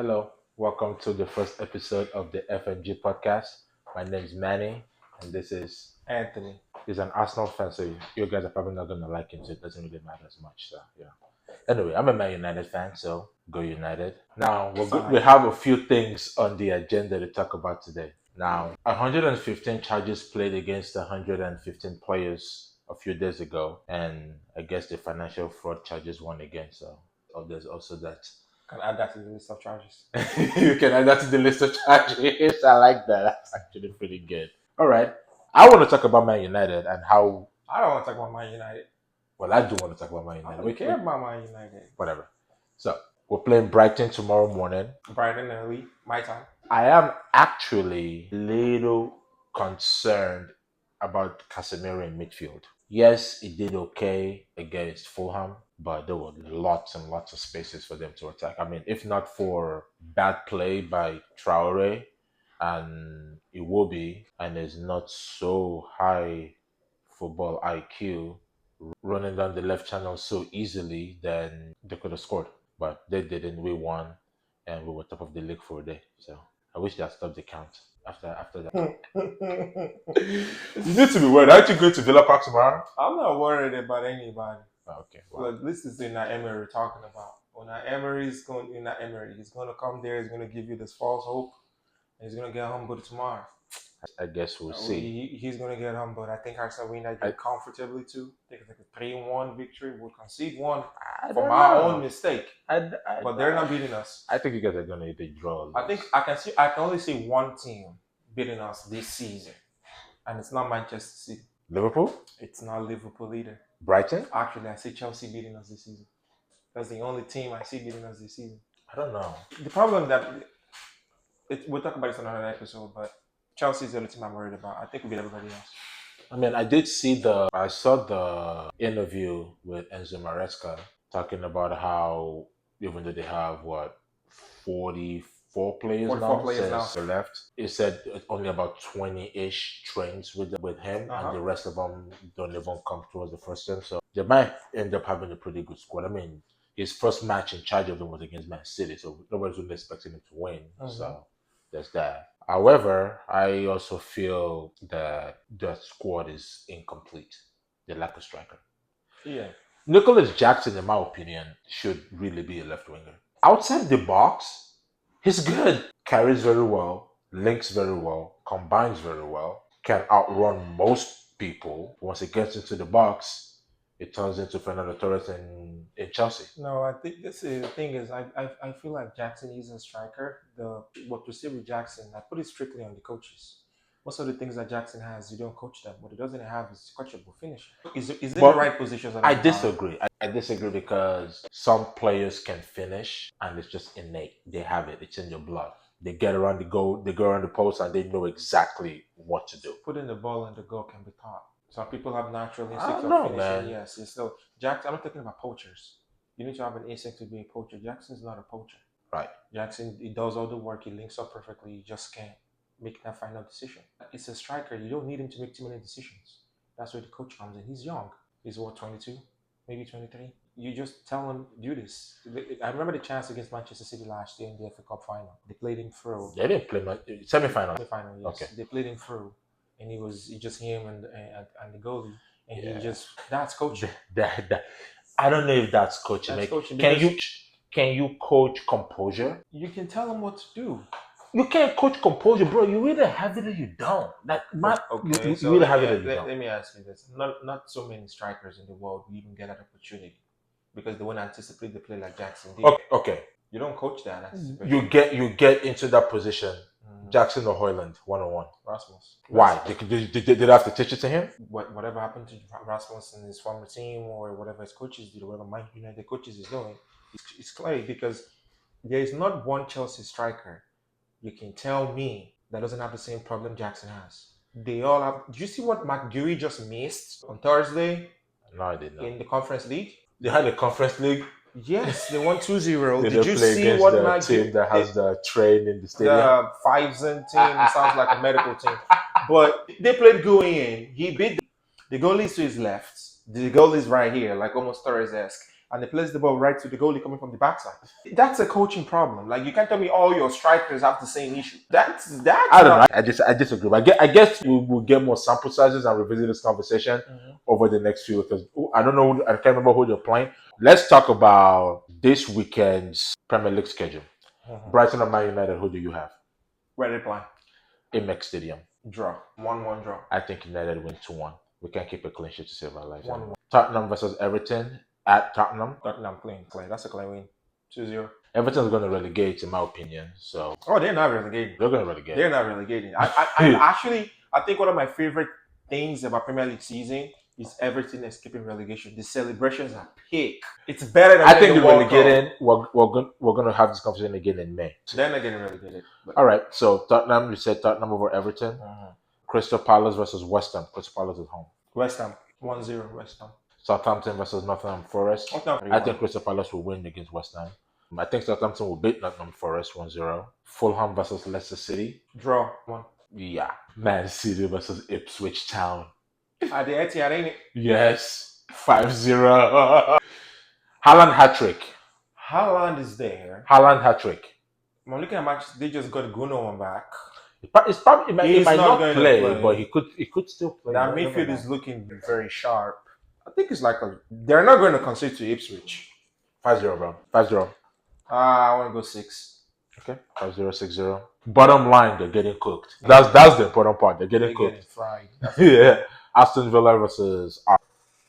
Hello, welcome to the first episode of the FMG podcast. My name is Manny, and this is Anthony. he's an Arsenal fan, so you guys are probably not gonna like him, so it doesn't really matter as much. So yeah. Anyway, I'm a Man United fan, so go United. Now we Fine. have a few things on the agenda to talk about today. Now, 115 charges played against 115 players a few days ago, and I guess the financial fraud charges won again. So there's also that. Can add that to the list of charges. You can add that to the list of charges. I like that. That's actually pretty good. All right. I want to talk about Man United and how. I don't want to talk about Man United. Well, I do want to talk about Man I United. don't care about Man United. Whatever. So we're playing Brighton tomorrow morning. Brighton early, my time. I am actually a little concerned about Casemiro in midfield. Yes, he did okay against Fulham, but there were lots and lots of spaces for them to attack. I mean, if not for bad play by Traore and Iwobi and his not so high football IQ running down the left channel so easily, then they could have scored. But they didn't. We won, and we were top of the league for a day. So I wish they had stopped the count after that. You need to be worried. Aren't you going to Villa Park tomorrow? I'm not worried about anybody. Oh, okay. Well, Look, this is Unai Emery talking about. He's going to come there. He's going to give you this false hope, and he's going to get humbled tomorrow. I guess we'll see. He's going to get humbled. I think Arsenal win that game comfortably too. I think it's like a 3-1 victory. We'll concede one I from don't our know. own mistake, I, but they're not beating us. I think you guys are going to either draw. Or I think I can only see one team beating us this season, and it's not Manchester City. Liverpool, It's not Liverpool either. Brighton. Actually, I see Chelsea beating us this season. That's the only team I see beating us this season. I don't know. The problem that we'll talk about this on another episode, but Chelsea is the only team I'm worried about. I think we beat everybody else. I mean, I saw the interview with Enzo Maresca talking about how even though they have 44 players 44 now players since they left, he said it's only about 20-ish trains with him, Uh-huh. and the rest of them don't even come towards the first team. So they might end up having a pretty good squad. I mean, his first match in charge of them was against Man City, so nobody's really expecting him to win. Mhm. So there's that. However, I also feel that the squad is incomplete. They lack a striker. Yeah. Nicholas Jackson, in my opinion, should really be a left winger. Outside the box, he's good. Carries very well, links very well, combines very well, can outrun most people. Once it gets into the box, it turns into Fernando Torres in Chelsea. No, I think this is the thing is I feel like Jackson is a striker. What we see with Jackson, I put it strictly on the coaches. Most of the things that Jackson has, you don't coach them. What he doesn't have is coachable finisher. Is in the But right positions? I disagree. I disagree because some players can finish and it's just innate. They have it. It's in their blood. They get around the goal, they go around the post, and they know exactly what to do. Putting the ball in the goal can be taught. Some people have natural I instinct don't of know, finishing. man. Yes, it's so Jackson. I'm not talking about poachers. You need to have an instinct to be a poacher. Jackson's not a poacher. Right. Jackson, he does all the work. He links up perfectly. He just can't make that final decision. It's a striker. You don't need him to make too many decisions. That's where the coach comes in. He's young. He's 22, maybe 23. You just tell him do this. I remember the chance against Manchester City last year in the FA Cup final. They played him through. They didn't play much. Semi-final. Semi-final, yes. Okay. They played him through, and it just him and the goalie, and Yeah. that's coaching. I don't know if that's coaching. That's coaching Can you coach composure? You can tell him what to do. You can't coach composure, bro. You either have it or you don't. Okay, you either have it or you don't. let me ask you this: not so many strikers in the world will even get that opportunity because they won't anticipate the play like Jackson did. Okay. You don't coach that anticipation. You get into that position. Jackson or Hoyland, 1-on-1. Rasmus. Why? Did they have to teach it to him? Whatever happened to Rasmus and his former team, or whatever his coaches did, or whatever Man United coaches is doing, it's clear because there is not one Chelsea striker you can tell me that doesn't have the same problem Jackson has. They all have. Do you see what McGurry just missed on Thursday? No, I didn't know. In the Conference League? They had a Conference League. Yes, they won 2-0. Did you they play see against what the team that has the train in the stadium? The Fiveson team sounds like a medical team. But they played going in. He beat the goalie to his left. The goalie's right here, like almost Torres-esque. and they place the ball right to the goalie coming from the backside. That's a coaching problem. Like you can't tell me all your strikers have the same issue. That's I don't know. not. I disagree. But I guess we'll get more sample sizes and revisit this conversation over the next few because I don't know. I can't remember who they're playing. Let's talk about this weekend's Premier League schedule. Brighton and Man United. Who do you have? Where they play? Amex Stadium. Draw. 1-1 draw. I think United win 2-1. We can't keep a clean sheet to save our lives. 1-1. Tottenham versus Everton at Tottenham. Tottenham clean. That's a clean win. 2-0. Everton's going to relegate, in my opinion. So they're not relegating. they're going to relegate. They're not relegating. I think one of my favorite things about Premier League season is Everton escaping relegation. The celebrations are peak. It's better than I think the World Cup. relegating. We're going to have this conversation again in May. They're not getting relegated. All right. So Tottenham. You said Tottenham over Everton. Crystal Palace versus West Ham. Crystal Palace is home. West Ham 1-0. West Ham. Southampton versus Nottingham Forest. I think Crystal Palace will win against West Ham. I think Southampton will beat Nottingham Forest 1-0. Fulham versus Leicester City. Draw 1. Yeah. Man City versus Ipswich Town. At the Etihad, ain't it? Yes. 5-0. Haaland hat-trick. Haaland is there. Haaland hat-trick. I'm looking at match. They just got Gundogan back. It's probably he might not going to play, but he could still play. That midfield is looking very sharp. I think it's like they're not going to concede to Ipswich. 5-0, bro. 5-0. I want to go 6. Okay. 5-0, 6-0. Bottom line, they're getting cooked. That's the important part. They're getting cooked. Getting fried. Yeah. Aston Villa versus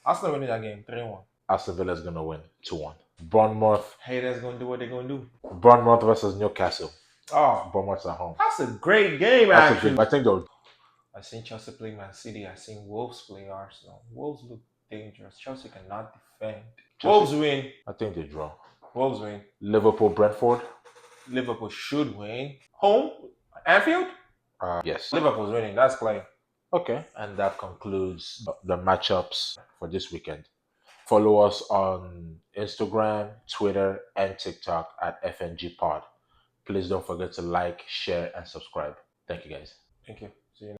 Arsenal winning that game 3-1. Aston Villa is gonna win 2-1. Bournemouth. Haters gonna do what they're gonna do. Bournemouth versus Newcastle. Oh, Bournemouth's at home. that's a great game. That's actually, a good. I think they'll. I seen Chelsea play Man City. I seen Wolves play Arsenal. Wolves look dangerous. Chelsea cannot defend. Wolves win. I think they draw. Wolves win. Liverpool Brentford. Liverpool should win. Home? Anfield? Yes. Liverpool's winning. That's clear. Okay. And that concludes the matchups for this weekend. Follow us on Instagram, Twitter, and TikTok at FNG Pod. Please don't forget to like, share, and subscribe. Thank you, guys. Thank you.